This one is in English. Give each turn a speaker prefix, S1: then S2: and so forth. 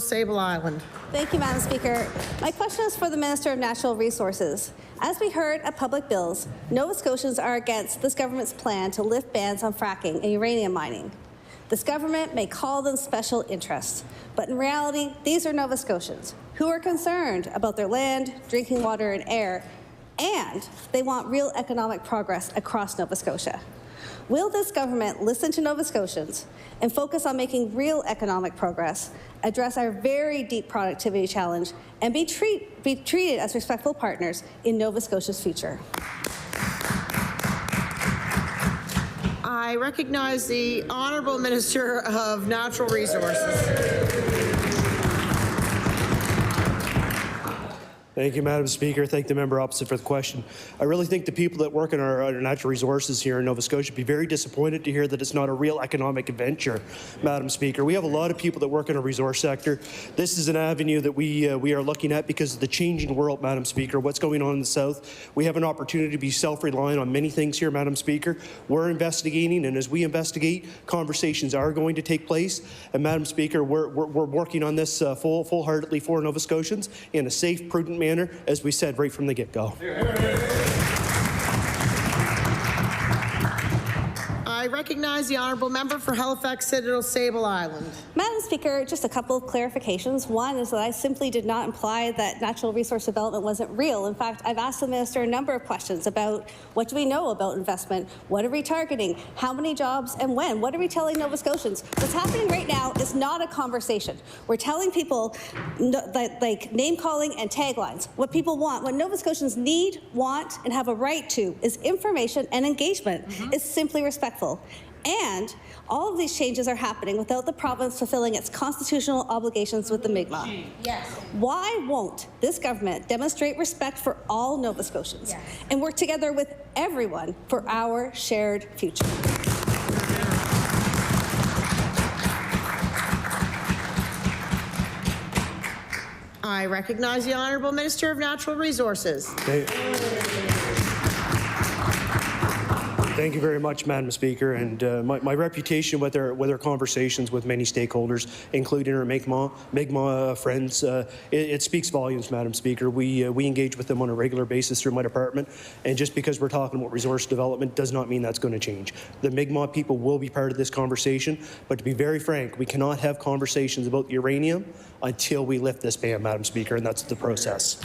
S1: Sable Island.
S2: Thank you, Madam Speaker. My question is for the Minister of Natural Resources. As we heard at Public Bills, Nova Scotians are against this government's plan to lift bans on fracking and uranium mining. This government may call them special interests, but in reality, these are Nova Scotians who are concerned about their land, drinking water, and air, and they want real economic progress across Nova Scotia. Will this government listen to Nova Scotians and focus on making real economic progress, address our very deep productivity challenge, and be treated as respectful partners in Nova Scotia's future?
S1: I recognize the Honourable Minister of Natural Resources.
S3: Thank you, Madam Speaker. Thank the member opposite for the question. I really think the people that work in our natural resources here in Nova Scotia would be very disappointed to hear that it's not a real economic adventure, Madam Speaker. We have a lot of people that work in our resource sector. This is an avenue that we are looking at because of the changing world, Madam Speaker. What's going on in the South? We have an opportunity to be self-reliant on many things here, Madam Speaker. We're investigating, and as we investigate, conversations are going to take place. And Madam Speaker, we're working on this full-heartedly for Nova Scotians in a safe, prudent manner, as we said right from the get-go.
S1: I recognize the Honourable Member for Halifax Citadel Sable Island.
S2: Madam Speaker, just a couple of clarifications. One is that I simply did not imply that natural resource development wasn't real. In fact, I've asked the Minister a number of questions about what do we know about investment, what are we targeting, how many jobs and when, what are we telling Nova Scotians? What's happening right now is not a conversation. We're telling people like name-calling and taglines. What people want, what Nova Scotians need, want, and have a right to is information and engagement. It's simply respectful. And all of these changes are happening without the province fulfilling its constitutional obligations with the Mi'kmaq. Yes. Why won't this government demonstrate respect for all Nova Scotians and work together with everyone for our shared future?
S1: I recognize the Honourable Minister of Natural Resources.
S3: Thank you very much, Madam Speaker. And my reputation with our conversations with many stakeholders, including our Mi'kmaq friends, it speaks volumes, Madam Speaker. We engage with them on a regular basis through my department, and just because we're talking about resource development does not mean that's going to change. The Mi'kmaq people will be part of this conversation, but to be very frank, we cannot have conversations about uranium until we lift this ban, Madam Speaker, and that's the process.